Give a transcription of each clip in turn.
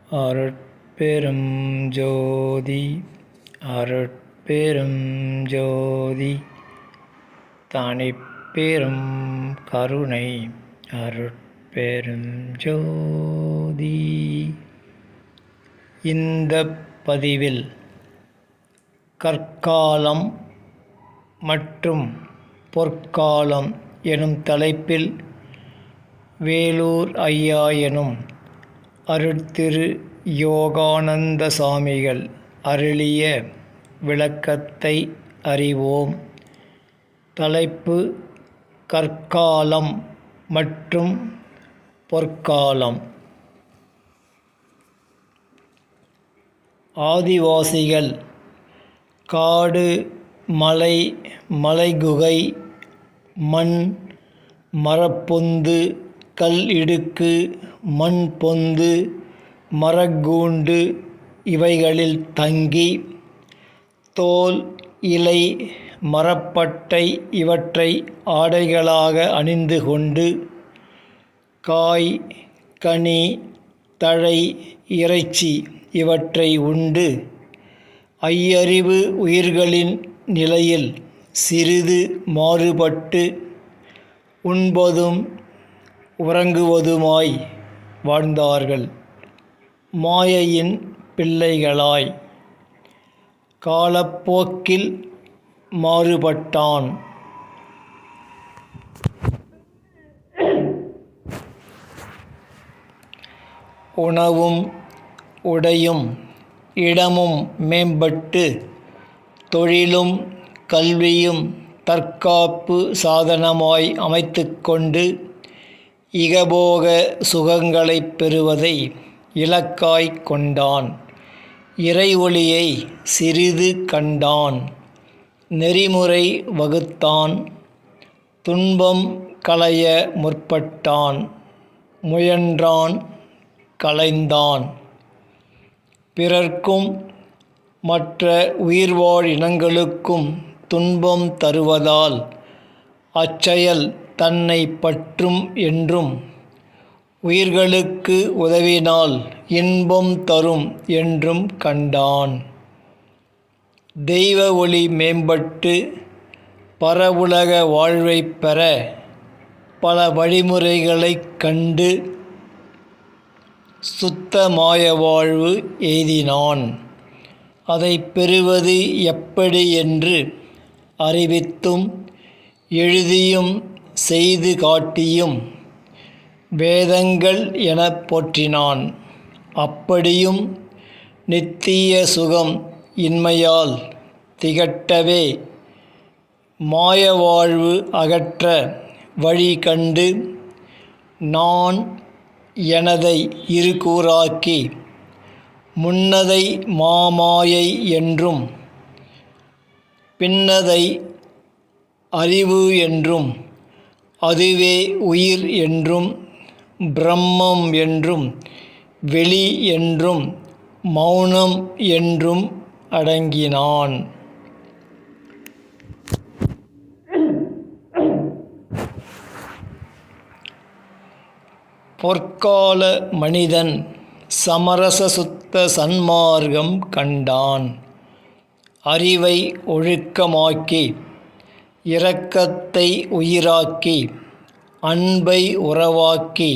அருட்பெரும் ஜோதி அருட்பெரும் ஜோதி தனிப்பெரும் கருணை அருட்பெரும் ஜோதி. இந்த பதிவில் கற்காலம் மற்றும் பொற்காலம் எனும் தலைப்பில் வேலூர் ஐயா எனும் அருட்திரு யோகானந்த சாமிகள் அருளிய விளக்கத்தை அறிவோம். தலைப்பு: கற்காலம் மற்றும் பொற்காலம். ஆதிவாசிகள் காடு, மலை, மலைகுகை, மண், மரப்பொந்து, கல் இடுக்கு, மண் பொந்து, மரக்கூண்டு இவைகளில் தங்கி தோல், இலை, மரப்பட்டை இவற்றை ஆடைகளாக அணிந்து கொண்டு காய், கனி, தழை, இறைச்சி இவற்றை உண்டு ஐயறிவு உயிர்களின் நிலையில் சிறிது மாறுபட்டு உண்பதும் உறங்குவதுமாய் வாழ்ந்தார்கள். மாயையின் பிள்ளைகளாய் காலப்போக்கில் மாறுபட்டான். உணவும் உடையும் இடமும் மேம்பட்டு தொழிலும் கல்வியும் தற்காப்பு சாதனமாய் அமைத்து கொண்டு இகபோக சுகங்களைப் பெறுவதை இலக்காய்க் கொண்டான். இறை ஒளியை சிறிது கண்டான். நெறிமுறை வகுத்தான். துன்பம் களைய முற்பட்டான். முயன்றான், களைந்தான். பிறர்க்கும் மற்ற உயிர்வாழ் இனங்களுக்கும் துன்பம் தருவதால் அச்செயல் தன்னை பற்றும் என்றும், உயிர்களுக்கு உதவினால் இன்பம் தரும் என்றும் கண்டான். தெய்வ ஒளி மேம்பட்டு பரவுலக வாழ்வைப் பெற பல வழிமுறைகளைக் கண்டு சுத்த மாய வாழ்வு எய்தினான். அதை பெறுவது எப்படி என்று அறிவித்தும் எழுதியும் செய்து காட்டியும் வேதங்கள் எனப் போற்றினான். அப்படியும் நித்திய சுகம் இன்மையால் திகட்டவே மாய வாழ்வு அகற்ற வழி கண்டு நான் எனதை இருகூறாக்கி முன்னதை மாமாயை என்றும் பின்னதை அறிவு என்றும் அதுவே உயிர் என்றும் பிரம்மம் என்றும் வெளி என்றும் மௌனம் என்றும் அடங்கினான். பொற்கால மனிதன் சமரச சுத்த சன்மார்க்கம் கண்டான். அறிவை ஒழுக்கமாக்கி இரக்கத்தை உயிராக்கி அன்பை உறவாக்கி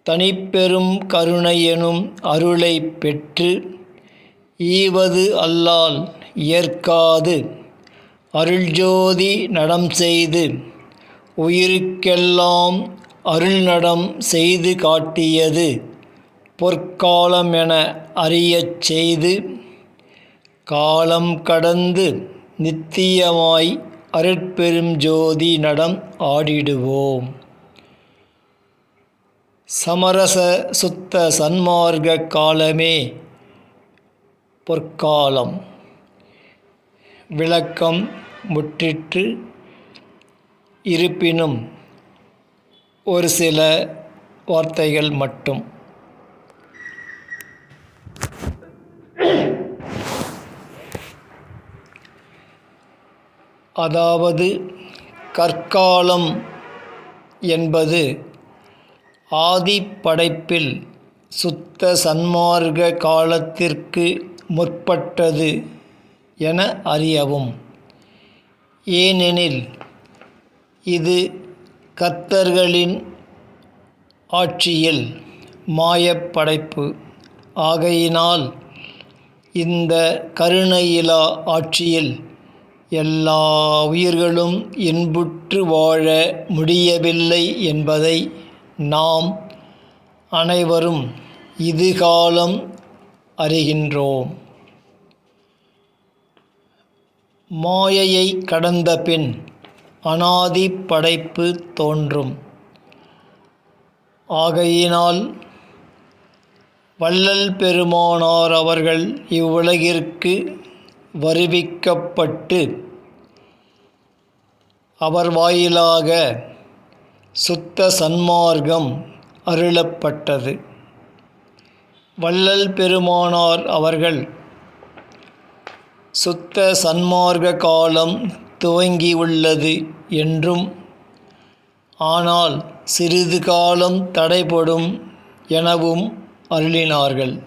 தனிப்பெரும் கருணையெனும் அருளை பெற்று ஈவது அல்லால் ஏற்காது அருள்ஜோதி நடம் செய்து உயிருக்கெல்லாம் அருள்நடம் செய்து காட்டியது பொற்காலம் என அறியச் செய்து காலம் கடந்து நித்தியமாய் அருட்பெரும் ஜோதி நடம் ஆடிடுவோம். சமரச சுத்த சன்மார்க்க காலமே பொற்காலம். விளக்கம் முற்றிற்று. இருப்பினும் ஒரு சில வார்த்தைகள் மட்டும். அதாவது கற்காலம் என்பது ஆதிப்படைப்பில் சுத்த சன்மார்க்க காலத்திற்கு முற்பட்டது என அறியவும். ஏனெனில் இது கர்த்தர்களின் ஆட்சியில் மாயப் படைப்பு ஆகையினால் இந்த கருணையிலா ஆட்சியில் எல்லா உயிர்களும் இன்புற்று வாழ முடியவில்லை என்பதை நாம் அனைவரும் இதுகாலம் அறிகின்றோம். மாயையை கடந்த பின் அனாதி படைப்பு தோன்றும். ஆகையினால் வள்ளல் பெருமானார் அவர்கள் இவ்வுலகிற்கு வருவிக்கப்பட்டு அவர் வாயிலாக சுத்த சன்மார்க்கம் அருளப்பட்டது. வள்ளல் பெருமானார் அவர்கள் சுத்த சன்மார்க்க காலம் துவங்கியுள்ளது என்றும், ஆனால் சிறிது காலம் தடைபடும் எனவும் அருளினார்கள்.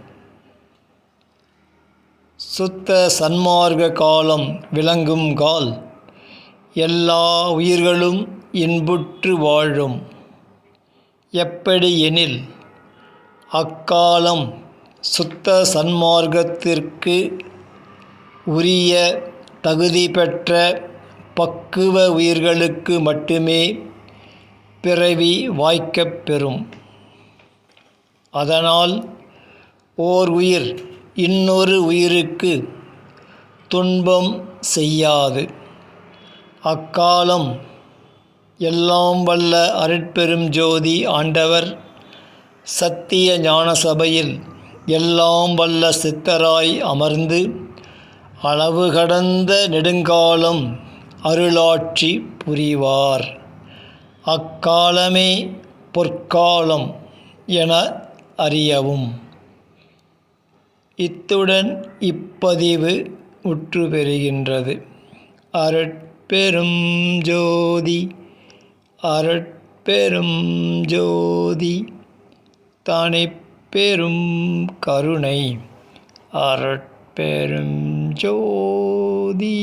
சுத்த சன்மார்க்க காலம் விளங்குங்கால் எல்லா உயிர்களும் இன்புற்று வாழும். எப்படி எனில், அக்காலம் சுத்த சன்மார்க்கத்திற்கு உரிய தகுதி பெற்ற பக்குவ உயிர்களுக்கு மட்டுமே பிறவி வாய்க்கப் பெறும். அதனால் ஓர் உயிர் இன்னொரு உயிருக்கு துன்பம் செய்யாது. அக்காலம் எல்லாம் வல்ல அருட்பெரும் ஜோதி ஆண்டவர் சத்திய ஞான சபையில் எல்லாம் வல்ல சித்தராய் அமர்ந்து அளவு கடந்த நெடுங்காலம் அருளாட்சி புரிவார். அக்காலமே பொற்காலம் என அறியவும். இத்துடன் இப்பதிவு முற்று பெறுகின்றது. அருட்பெரும் ஜோதி அருட்பெரும் ஜோதி தனிப்பெரும் கருணை அருட்பெரும் ஜோதி.